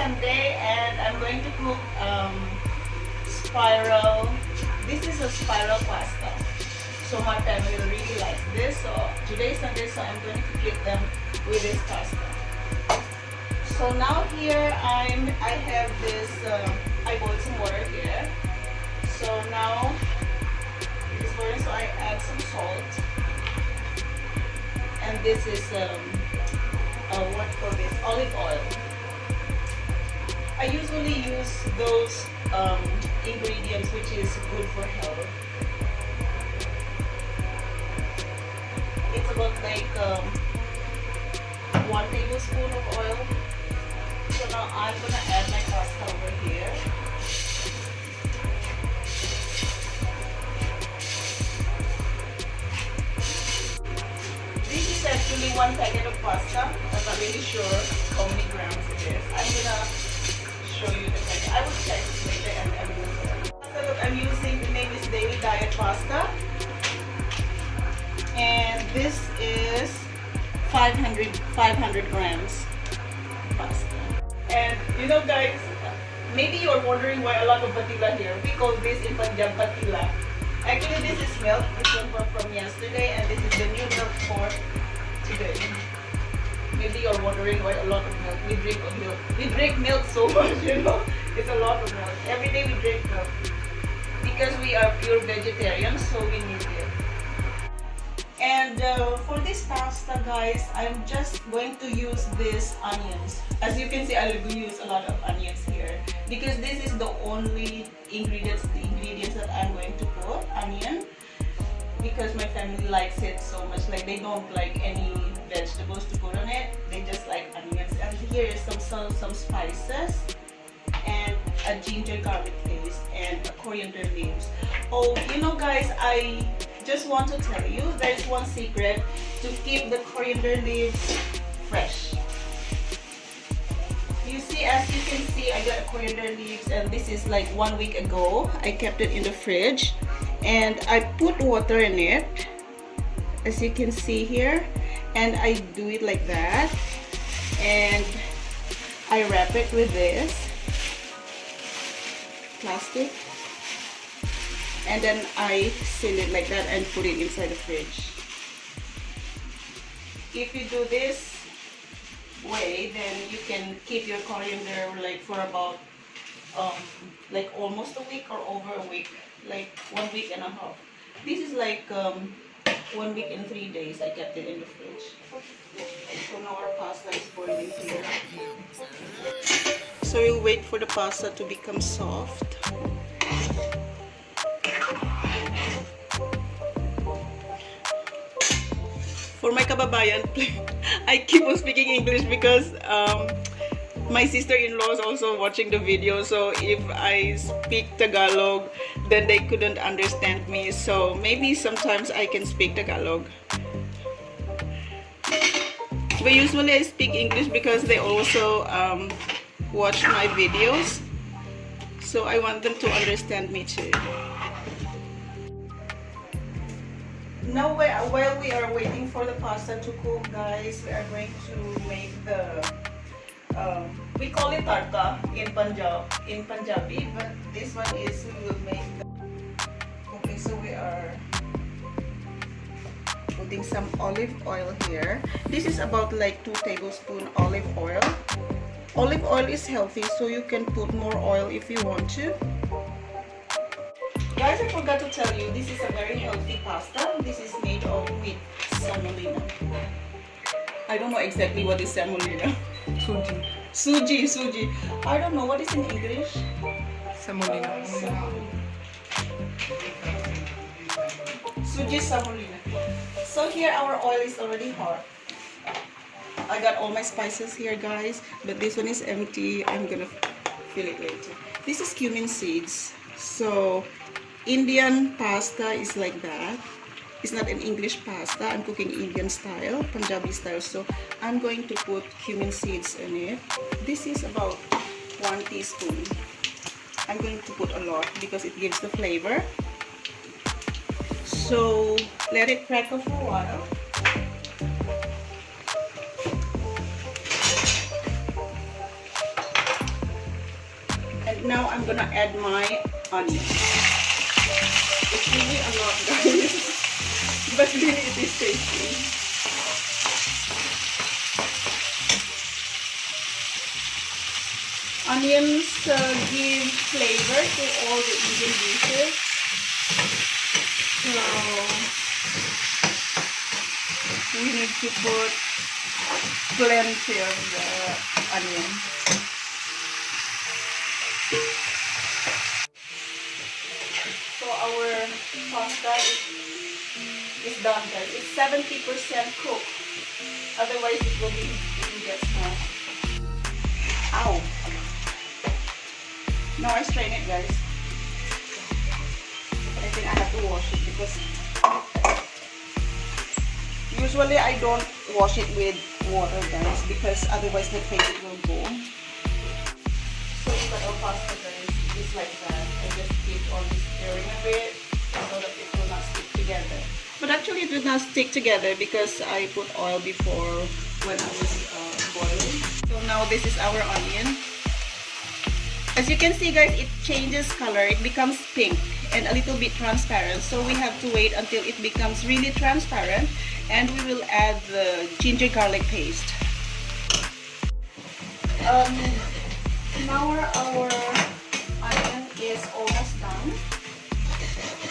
Sunday and I'm going to cook spiral. This is a spiral pasta. So my family really likes this. So today is Sunday, so I'm going to treat them with this pasta. So now here I have this. I boiled some water here. So now this water, so I add some salt, and this is what for this olive oil. I usually use those ingredients which is good for health. It's about like 1 tablespoon of oil. So now I'm gonna add my pasta over here. This is actually 1 packet of pasta. I'm not really sure how many grams it is. I'm gonna show you the packet. I will check later and everything. The pasta that I'm using, the name is Daily Diet Pasta. And this is 500 grams pasta. And you know guys, maybe you're wondering why a lot of patila here. We call this in Punjab patila. Actually this is milk. This one from yesterday and this is the new milk for today. Maybe you're wondering why a lot of milk. We drink milk. We drink milk so much, you know. It's a lot of milk. Every day we drink milk. Because we are pure vegetarians, so we need it. And for this pasta guys, I'm just going to use these onions. As you can see, I will use a lot of onions here because this is the only ingredients that I'm going to put, onion, because my family likes it so much. Like they don't like any vegetables to put on it, they just like onions. And here is some spices and a ginger garlic paste and a coriander leaves. Oh, you know guys, I just want to tell you, there's one secret to keep the coriander leaves fresh. You see, as you can see, I got coriander leaves and this is like 1 week ago. I kept it in the fridge and I put water in it, as you can see here, and I do it like that and I wrap it with this plastic. And then I seal it like that and put it inside the fridge. If you do this way, then you can keep your coriander like for about like almost a week or over a week, like 1 week and a half. This is like 1 week and 3 days I kept it in the fridge. So now our pasta is boiling here. So we'll wait for the pasta to become soft. For my kababayan, I keep on speaking English because my sister-in-law is also watching the video. So if I speak Tagalog, then they couldn't understand me. So maybe sometimes I can speak Tagalog. But usually I speak English because they also watch my videos. So I want them to understand me too. Now while we are waiting for the pasta to cook guys, we are going to make the we call it tarka in Punjabi, but this one is we will make the, okay, so we are putting some olive oil here. This is about like 2 tablespoons olive oil. Olive oil is healthy, so you can put more oil if you want to. Guys, I forgot to tell you, this is a very healthy pasta. This is made of with semolina. I don't know exactly what is semolina. Suji. I don't know what is in English. Semolina. Suji semolina. So here our oil is already hot. I got all my spices here guys, but this one is empty. I'm gonna fill it later. This is cumin seeds. So Indian pasta is like that. It's not an English pasta. I'm cooking Indian style, Punjabi style. So I'm going to put cumin seeds in it. This is about 1 teaspoon. I'm going to put a lot because it gives the flavor. So let it crackle for a while. And now I'm gonna add my onion. It's really a lot, guys, but really it is tasty. Onions give flavor to all the Indian dishes. So we need to put plenty of the onion. So our pasta is done, guys. It's 70% cooked. Otherwise it will get smashed. Ow! Now I strain it, guys. I think I have to wash it because usually I don't wash it with water, guys, because otherwise the paste will go. So you got our pasta, guys. It's like that. I just keep on stirring a bit so that it will not stick together. But actually it will not stick together because I put oil before when I was boiling. So now this is our onion. As you can see, guys, it changes color. It becomes pink and a little bit transparent. So we have to wait until it becomes really transparent, and we will add the ginger garlic paste. Now our onion is almost done.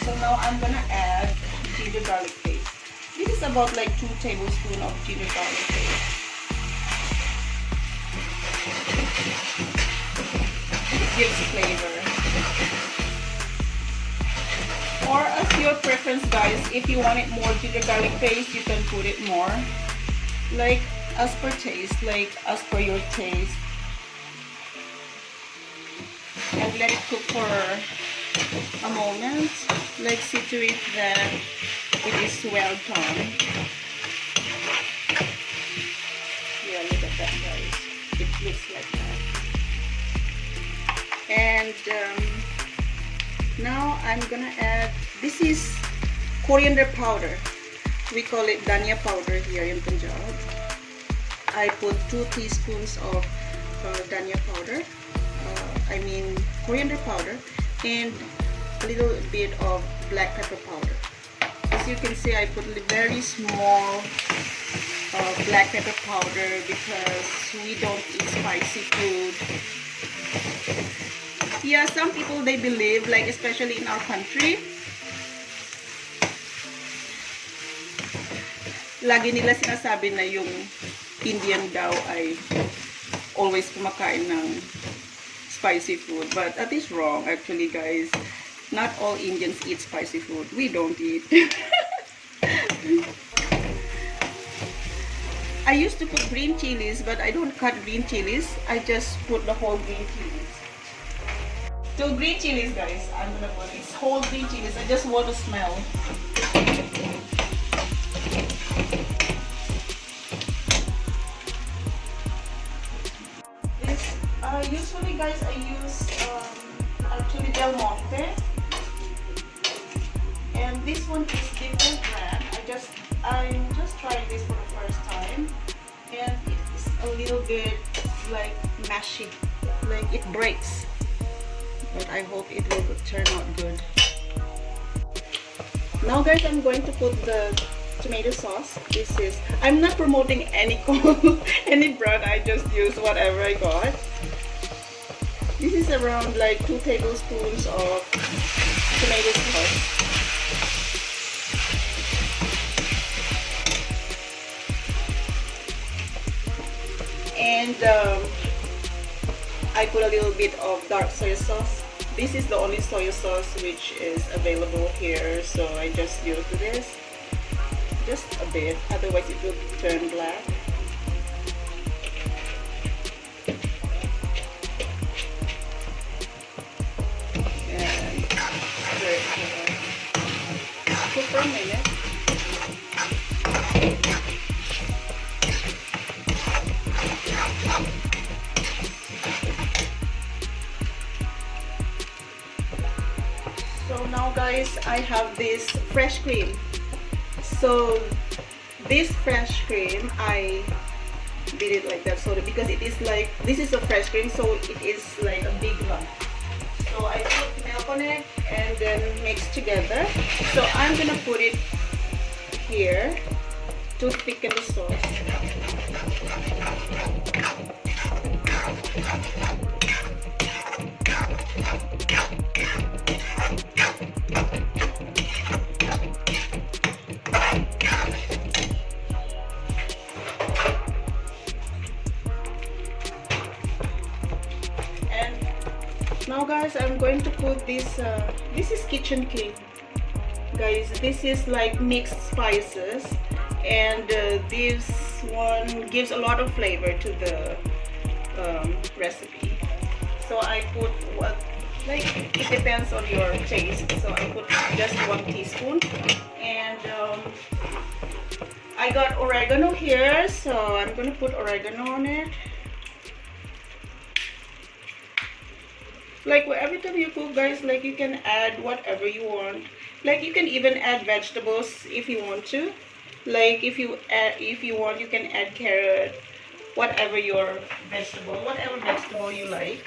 So now I'm gonna add ginger garlic paste. This is about like 2 tablespoons of ginger garlic paste. Gives flavor. Or as your preference, guys, if you want it more ginger garlic paste, you can put it more. Like as per taste, like as per your taste. And let it cook for a moment. Like see to it that it is well done. Yeah, look at that, guys. It looks like that. And now I'm gonna add, this is coriander powder. We call it dhania powder here in Punjab. I put 2 teaspoons of dhania powder, coriander powder, and a little bit of black pepper powder. As you can see, I put a very small black pepper powder because we don't eat spicy food. Yeah, some people, they believe, like especially in our country, lagi nila sinasabi na yung Indian daw ay always kumakain ng spicy food. But that is wrong, actually, guys. Not all Indians eat spicy food. We don't eat. I used to put green chilies, but I don't cut green chilies. I just put the whole green chilies. 2 green chilies, guys. I'm gonna put it. It's whole green chilies. I just want to smell. This usually, guys, I use actually Del Monte, and this one is different brand. I'm just trying this for the first time, and it's a little bit like mashy, like it breaks. But I hope it will turn out good. Now, guys, I'm going to put the tomato sauce. This is, I'm not promoting any any brand. I just use whatever I got. This is around like 2 tablespoons of tomato sauce. And I put a little bit of dark soy sauce. This is the only soy sauce which is available here, so I just use this. Just a bit, otherwise it will turn black. And stir it together. Cook for a minute. So now, guys, I have this fresh cream. So this fresh cream, I did it like that, so because it is like, this is a fresh cream, so it is like a big lump. So I put milk on it and then mix together. So I'm gonna put it here to thicken the sauce. Now guys, I'm going to put this, this is Kitchen King. Guys, this is like mixed spices, and this one gives a lot of flavor to the recipe. So I put what, like, it depends on your taste. So I put just 1 teaspoon. And I got oregano here, so I'm going to put oregano on it. Like every time you cook, guys, like you can add whatever you want. Like you can even add vegetables if you want to. Like if you want, you can add carrot, whatever your vegetable, whatever vegetable you like,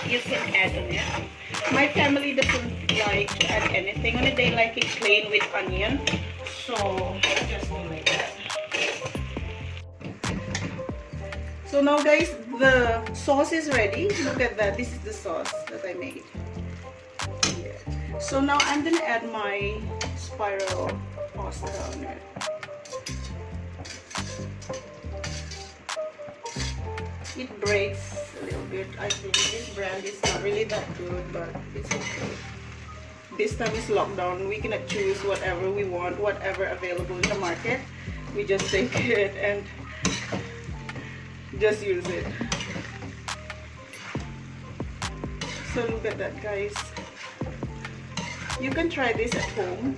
you can add on it. My family doesn't like to add anything on it. They like it plain with onion. So I just do like that. So now guys, the sauce is ready. Look at that. This is the sauce that I made. Yeah. So now I'm gonna add my spiral pasta on it. It breaks a little bit. I think this brand is not really that good, but it's okay. This time is lockdown. We cannot choose whatever we want, whatever available in the market. We just take it and just use it. So look at that, guys. You can try this at home.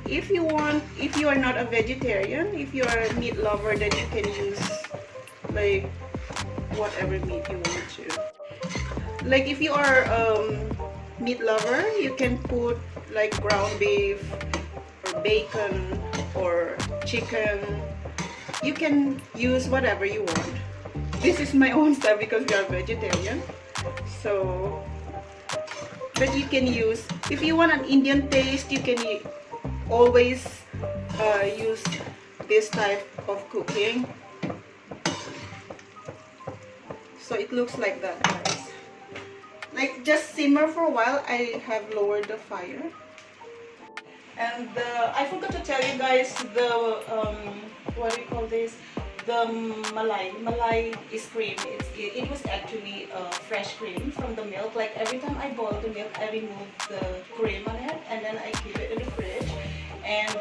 If you want, if you are not a vegetarian, if you are a meat lover, then you can use like whatever meat you want to. Like if you are meat lover, you can put like ground beef or bacon or chicken. You can use whatever you want. This is my own style because we are vegetarian. So, but you can use, if you want an Indian taste, you can always use this type of cooking. So it looks like that, guys. Like just simmer for a while. I have lowered the fire. And I forgot to tell you guys the what do you call this? The malai is cream. It was actually fresh cream from the milk. Like every time I boil the milk, I remove the cream on it and then I keep it in the fridge. And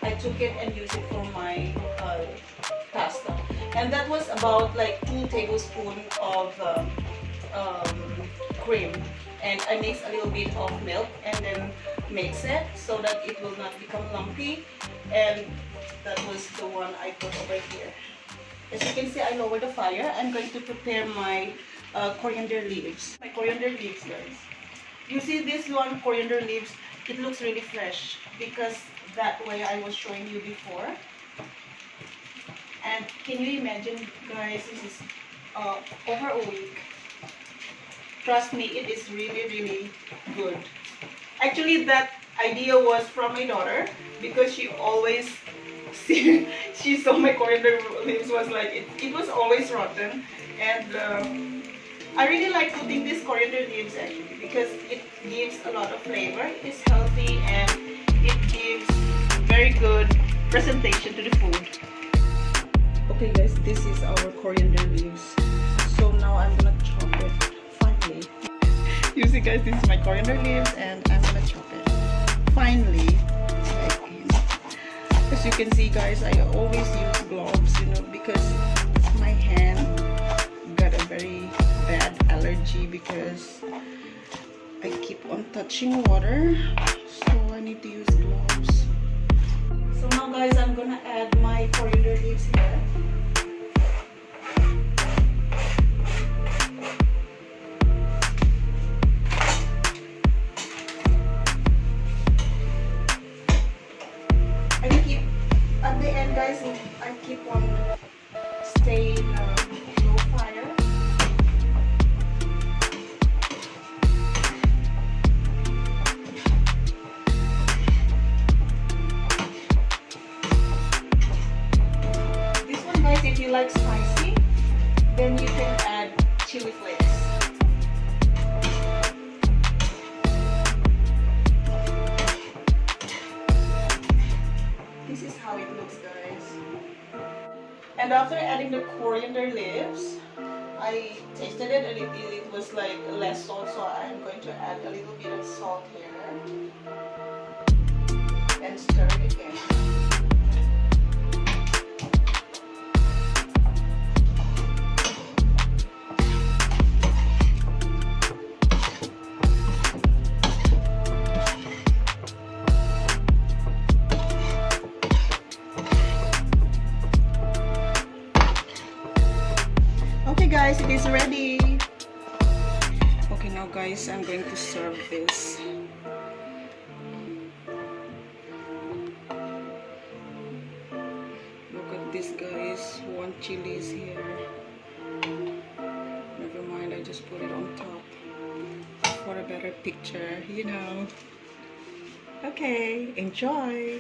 I took it and used it for my pasta. And that was about like 2 tablespoons of cream. And I mix a little bit of milk and then mix it so that it will not become lumpy. And that was the one I put over here. As you can see, I lowered the fire. I'm going to prepare my coriander leaves. My coriander leaves, guys. You see this one, coriander leaves, it looks really fresh because that way I was showing you before. And can you imagine, guys, this is over a week. Trust me, it is really, really good. Actually, that idea was from my daughter because she always she saw my coriander leaves was like it was always rotten, and I really like putting these coriander leaves actually because it gives a lot of flavor. It's healthy and it gives very good presentation to the food. Okay, guys, this is our coriander leaves. So now I'm gonna chop it. Finally, you see, guys, this is my coriander leaves, and I'm gonna chop it. Finally, as you can see, guys, I always use gloves, you know, because my hand got a very bad allergy because I keep on touching water, so I need to use gloves. So now, guys, I'm gonna add my coriander leaves here. Guys, I keep on staying low fire. after adding the coriander leaves, I tasted it and it was like less salt, so I'm going to add a little bit of salt here and stir it again. Okay guys, it is ready. Okay, now guys, I'm going to serve this. Look at this guys, 1 chili is here. Never mind, I just put it on top for a better picture, you know. Okay, enjoy.